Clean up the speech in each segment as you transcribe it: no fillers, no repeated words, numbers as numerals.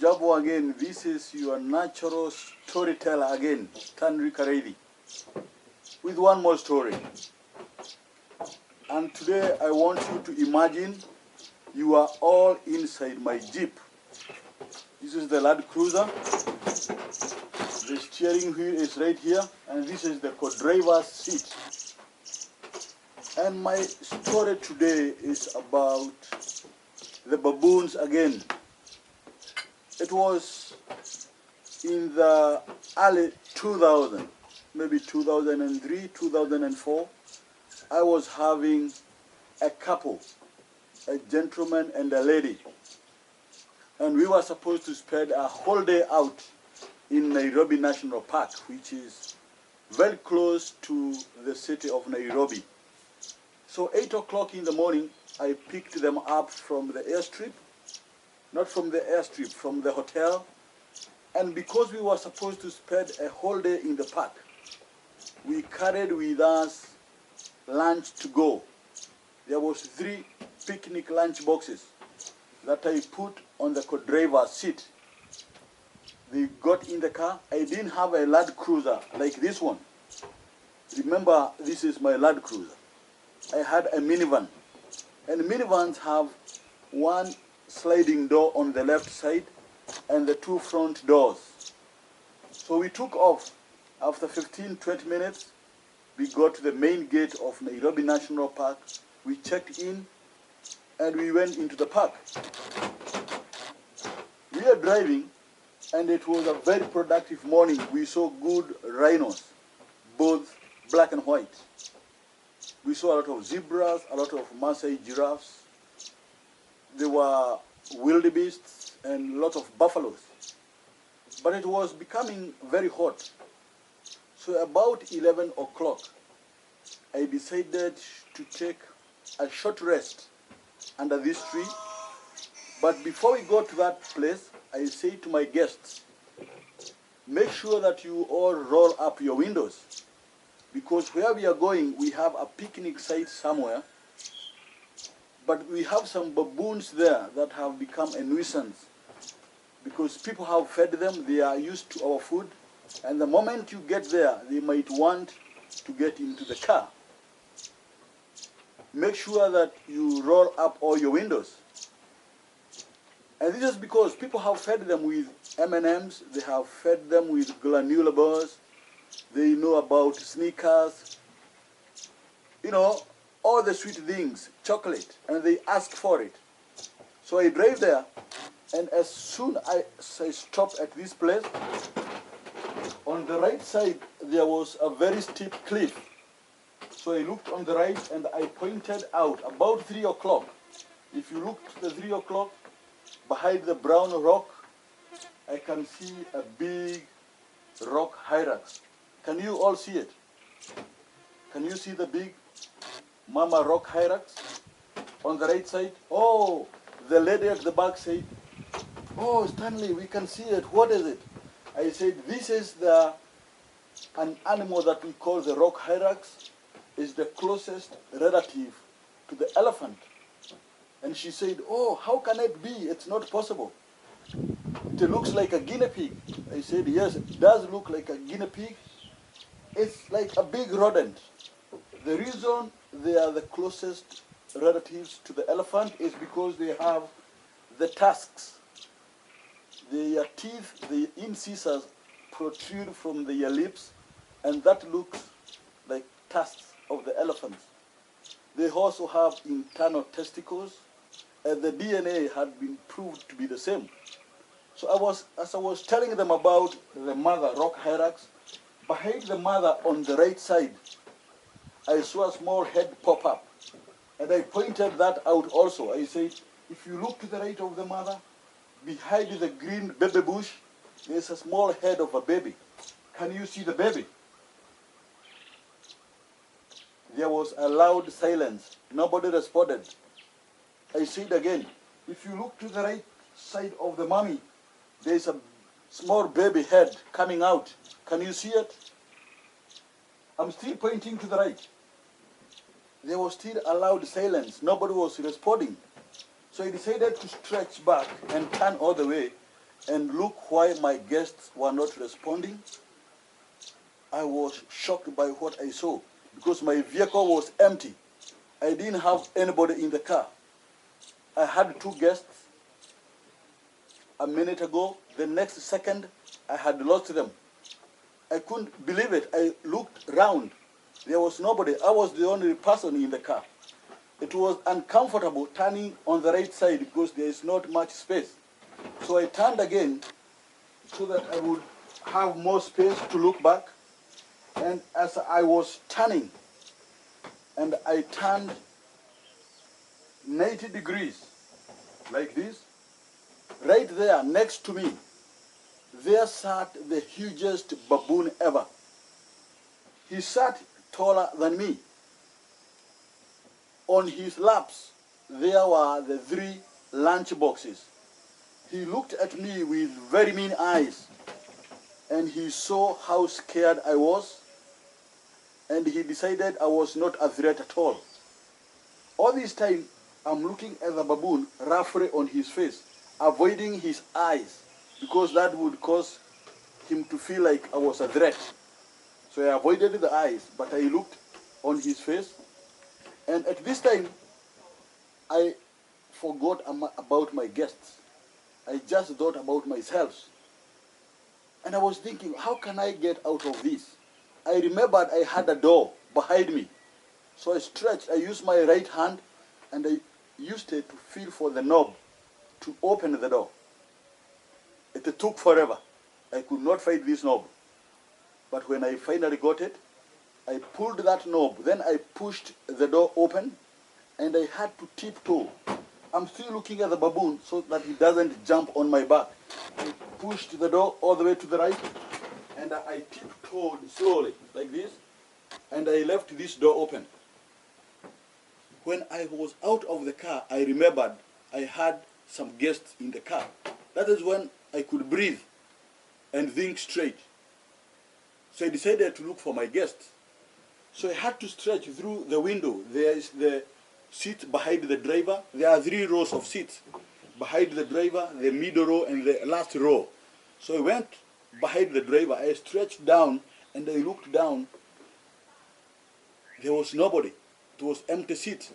Jabo again. This is your natural storyteller again, Tanri Karedi, with one more story. And today I want you to imagine you are all inside my Jeep. This is the Land Cruiser. The steering wheel is right here, and this is the co-driver's seat. And my story today is about the baboons again. It was in the early 2000, maybe 2003, 2004. I was having a couple, a gentleman and a lady. And we were supposed to spend a whole day out in Nairobi National Park, which is very close to the city of Nairobi. So 8 o'clock in the morning, I picked them up from the airstrip, not from the airstrip, from the hotel. And because we were supposed to spend a whole day in the park, we carried with us lunch to go. There was 3 picnic lunch boxes that I put on the co-driver's seat. They got in the car. I didn't have a Land Cruiser like this one. Remember, this is my Land Cruiser. I had a minivan. And minivans have one sliding door on the left side and the 2 front doors. So we took off. After 15-20 minutes, we got to the main gate of Nairobi National Park. We checked in and we went into the park. We are driving, and it was a very productive morning. We saw good rhinos, both black and white. We saw a lot of zebras, a lot of Maasai giraffes. There were wildebeests and a lot of buffaloes. But it was becoming very hot. So about 11 o'clock, I decided to take a short rest under this tree. But before we go to that place, I say to my guests, make sure that you all roll up your windows, because where we are going, we have a picnic site somewhere, but we have some baboons there that have become a nuisance, because people have fed them, they are used to our food, and the moment you get there, they might want to get into the car. Make sure that you roll up all your windows. And this is because people have fed them with M&Ms, they have fed them with granola bars, they know about Snickers, you know, all the sweet things, chocolate, and they ask for it. So I drive there, and as soon as I stopped at this place, on the right side there was a very steep cliff. So I looked on the right and I pointed out about 3 o'clock. If you look to the 3 o'clock, behind the brown rock, I can see a big rock hyrax. Can you all see it? Can you see the big mama rock hyrax on the right side? Oh, the lady at the back said, oh, Stanley, we can see it. What is it? I said, this is an animal that we call the rock hyrax. Is the closest relative to the elephant. And she said, oh, how can it be? It's not possible. It looks like a guinea pig. I said, yes, it does look like a guinea pig. It's like a big rodent. The reason they are the closest relatives to the elephant is because they have the tusks. Their teeth, the incisors protrude from their lips, and that looks like tusks of the elephants. They also have internal testicles, and the DNA had been proved to be the same. So as I was telling them about the mother rock hyrax, behind the mother on the right side, I saw a small head pop up. And I pointed that out also. I said, if you look to the right of the mother, behind the green baby bush, there's a small head of a baby. Can you see the baby? There was a loud silence. Nobody responded. I said again, if you look to the right side of the mommy, there's a small baby head coming out. Can you see it? I'm still pointing to the right. There was still a loud silence. Nobody was responding. So I decided to stretch back and turn all the way and look why my guests were not responding. I was shocked by what I saw because my vehicle was empty. I didn't have anybody in the car. I had 2 guests a minute ago. The next second, I had lost them. I couldn't believe it. I looked round. There was nobody. I was the only person in the car. It was uncomfortable turning on the right side because there is not much space. So I turned again so that I would have more space to look back. And as I was turning, and I turned 90 degrees, like this, right there next to me, there sat the hugest baboon ever. He sat taller than me. On his laps, there were the 3 lunch boxes. He looked at me with very mean eyes, and he saw how scared I was, and he decided I was not a threat at all. All this time, I'm looking at the baboon roughly on his face, avoiding his eyes, because that would cause him to feel like I was a threat. So I avoided the eyes, but I looked on his face. And at this time, I forgot about my guests. I just thought about myself. And I was thinking, how can I get out of this? I remembered I had a door behind me. So I stretched, I used my right hand, and I used it to feel for the knob to open the door. It took forever. I could not find this knob. But when I finally got it, I pulled that knob, then I pushed the door open, and I had to tiptoe. I'm still looking at the baboon so that he doesn't jump on my back. I pushed the door all the way to the right, and I tiptoed slowly, like this, and I left this door open. When I was out of the car, I remembered I had some guests in the car. That is when I could breathe and think straight. So I decided to look for my guests. So I had to stretch through the window. There is the seat behind the driver. There are 3 rows of seats. Behind the driver, the middle row, and the last row. So I went behind the driver. I stretched down, and I looked down. There was nobody. It was empty seat.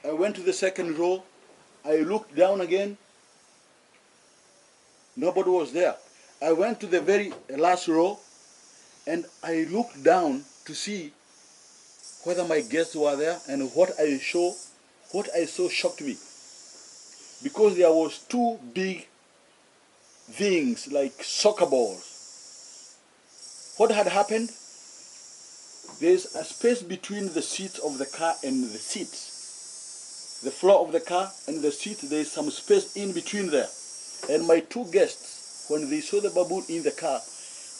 I went to the second row. I looked down again. Nobody was there. I went to the very last row, and I looked down to see whether my guests were there, and what I saw shocked me. Because there was 2 big things like soccer balls. What had happened? There's a space between the seats of the car and the seats. The floor of the car and the seat, there's some space in between there. And my 2 guests, when they saw the baboon in the car,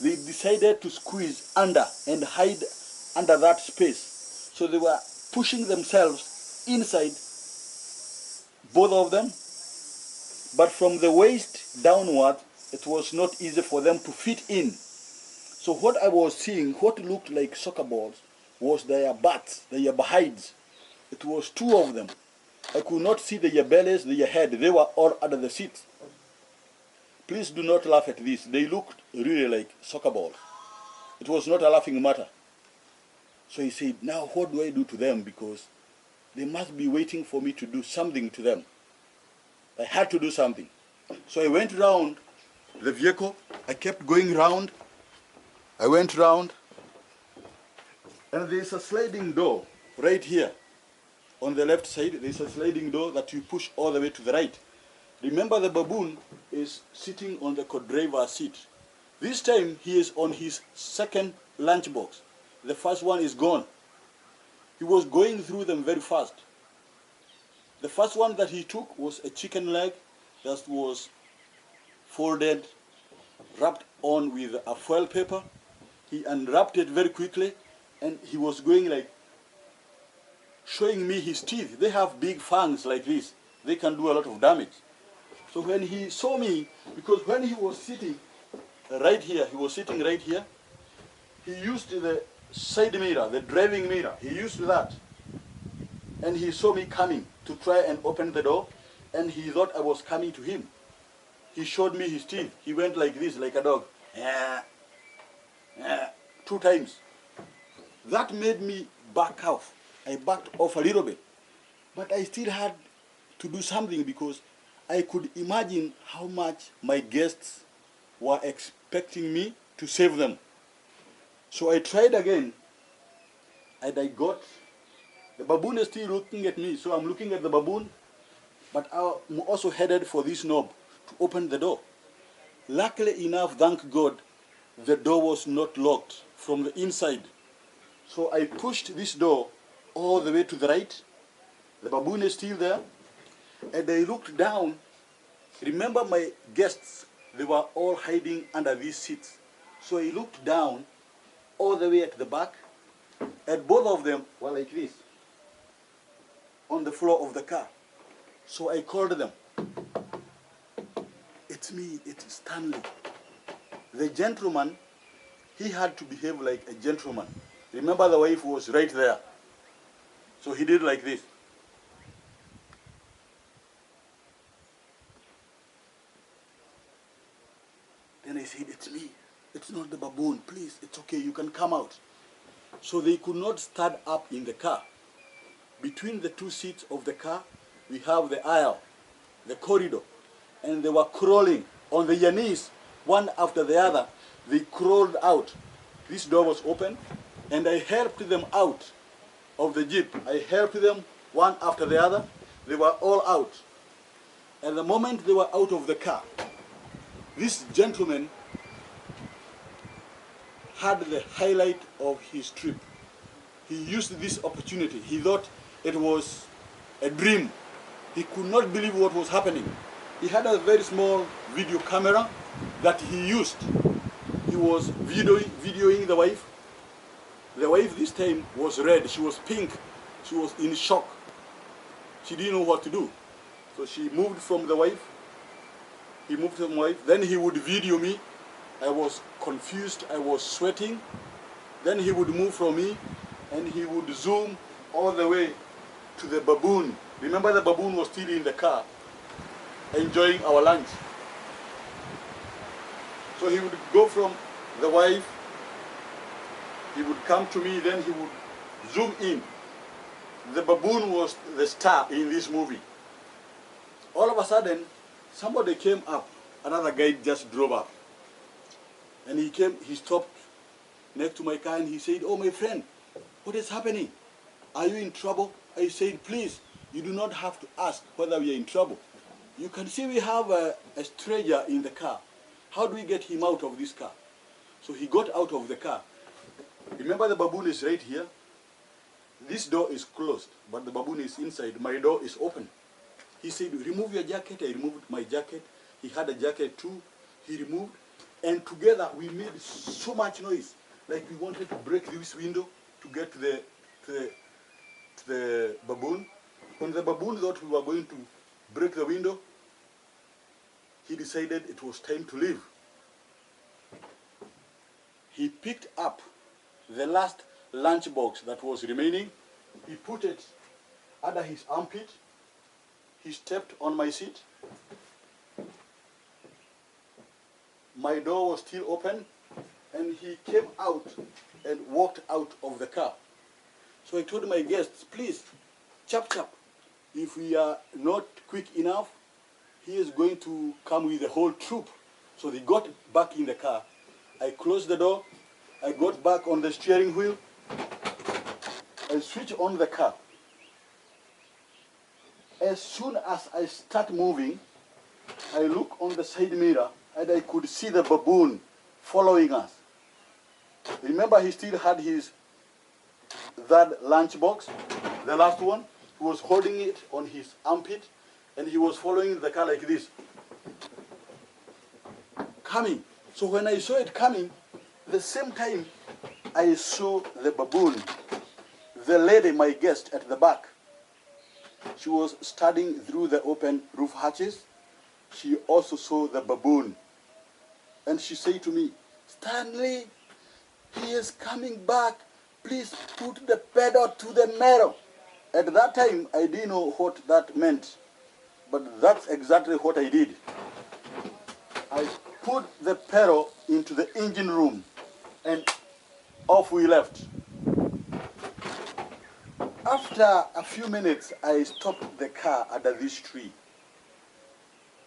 they decided to squeeze under and hide under that space. So they were pushing themselves inside, both of them. But from the waist downward, it was not easy for them to fit in. So what I was seeing, what looked like soccer balls, was their butts, their behinds. It was 2 of them. I could not see their bellies, their head. They were all under the seats. Please do not laugh at this. They looked really like soccer balls. It was not a laughing matter. So he said, now what do I do to them? Because they must be waiting for me to do something to them. I had to do something. So I went round the vehicle. I kept going round. I went round. And there's a sliding door right here. On the left side, there's a sliding door that you push all the way to the right. Remember, the baboon is sitting on the co-driver's seat. This time, he is on his second lunchbox. The first one is gone. He was going through them very fast. The first one that he took was a chicken leg that was folded, wrapped on with a foil paper. He unwrapped it very quickly, and he was going like, showing me his teeth. They have big fangs like this. They can do a lot of damage. So when he saw me, because when he was sitting right here, he was sitting right here, he used the side mirror, the driving mirror. He used that. And he saw me coming to try and open the door, and he thought I was coming to him. he showed me his teeth. He went like this, like a dog. 2 times. That made me back off. I backed off a little bit. But I still had to do something because I could imagine how much my guests were expecting me to save them. So I tried again, and I got, the baboon is still looking at me, so I'm looking at the baboon, but I'm also headed for this knob to open the door. Luckily enough, thank God, the door was not locked from the inside. So I pushed this door all the way to the right. The baboon is still there. And I looked down. Remember my guests, they were all hiding under these seats. So I looked down all the way at the back, and both of them were like this, on the floor of the car. So I called them. It's me, it's Stanley. The gentleman, he had to behave like a gentleman. Remember, the wife was right there. So he did like this. Then I said, it's me. It's not the baboon. Please, it's okay. You can come out. So they could not stand up in the car. Between the 2 seats of the car, we have the aisle, the corridor. And they were crawling on their knees, one after the other. They crawled out. This door was open, and I helped them out of the jeep. I helped them one after the other. They were all out. And the moment they were out of the car, this gentleman had the highlight of his trip. He used this opportunity. He thought it was a dream. He could not believe what was happening. He had a very small video camera that he used. He was videoing the wife. The wife this time was red. She was pink. She was in shock. She didn't know what to do. So she moved from the wife. He moved from the wife. Then he would video me. I was confused. I was sweating. Then he would move from me, and he would zoom all the way to the baboon. Remember, the baboon was still in the car, enjoying our lunch. So he would go from the wife, he would come to me, then he would zoom in. The baboon was the star in this movie. All of a sudden, somebody came up, another guy just drove up. And he came, he stopped next to my car and he said, "Oh, my friend, what is happening? Are you in trouble?" I said, "Please, you do not have to ask whether we are in trouble. You can see we have a stranger in the car. How do we get him out of this car?" So he got out of the car. Remember, the baboon is right here. This door is closed, but the baboon is inside. My door is open. He said, "Remove your jacket." I removed my jacket. He had a jacket too. He removed. And together we made so much noise, like we wanted to break this window to get to the baboon. When the baboon thought we were going to break the window, he decided it was time to leave. He picked up the last lunchbox that was remaining. He put it under his armpit. He stepped on my seat. My door was still open, and he came out and walked out of the car. So I told my guests, "Please, chap chap, if we are not quick enough, he is going to come with the whole troop." So they got back in the car. I closed the door. I got back on the steering wheel. I switched on the car. As soon as I start moving, I look on the side mirror, and I could see the baboon following us. Remember, he still had his that lunchbox, the last one. He was holding it on his armpit, and he was following the car like this, coming. So when I saw it coming, the same time I saw the baboon, the lady, my guest at the back. She was studying through the open roof hatches. She also saw the baboon. And she said to me, "Stanley, he is coming back. Please put the pedal to the metal." At that time, I didn't know what that meant. But that's exactly what I did. I put the pedal into the engine room and off we left. After a few minutes, I stopped the car under this tree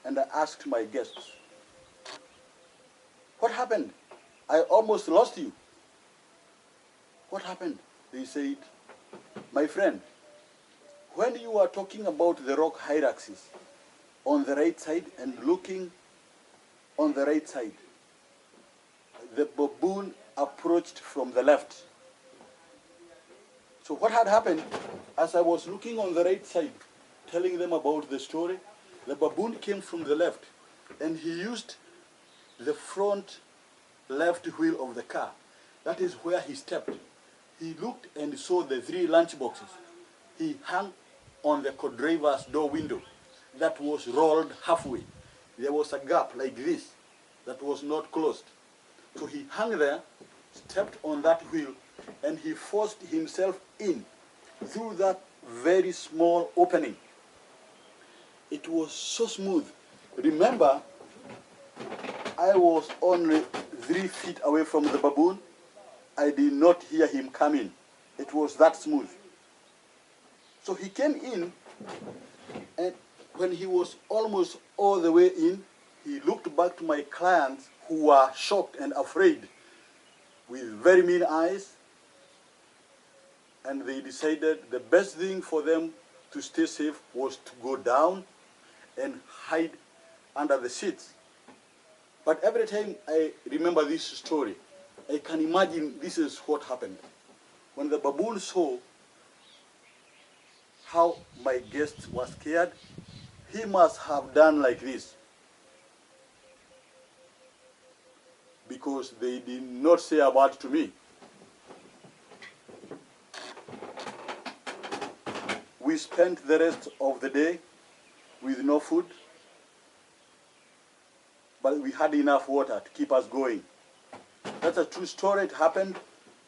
and I asked my guests, "What happened? I almost lost you." "What happened?" They said, "My friend, when you are talking about the rock hierarchies on the right side and looking on the right side, the baboon approached from the left." So what had happened, as I was looking on the right side, telling them about the story, the baboon came from the left and he used the front left wheel of the car. That is where he stepped. He looked and saw the 3 lunch boxes. He hung on the co-driver's door window that was rolled halfway. There was a gap like this that was not closed. So he hung there, stepped on that wheel, and he forced himself in through that very small opening. It was so smooth. Remember, I was only 3 feet away from the baboon. I did not hear him coming. It was that smooth. So he came in, and when he was almost all the way in, he looked back to my clients who were shocked and afraid with very mean eyes, and they decided the best thing for them to stay safe was to go down and hide under the seats. But every time I remember this story, I can imagine this is what happened. When the baboon saw how my guest was scared, he must have done like this, because they did not say a word to me. We spent the rest of the day with no food, but we had enough water to keep us going. That's a true story. It happened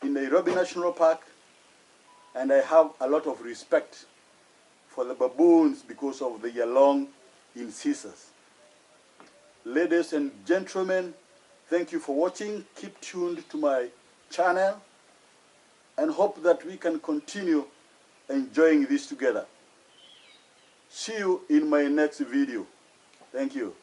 in Nairobi National Park, and I have a lot of respect for the baboons because of their long incisors. Ladies and gentlemen, thank you for watching. Keep tuned to my channel and hope that we can continue enjoying this together. See you in my next video. Thank you.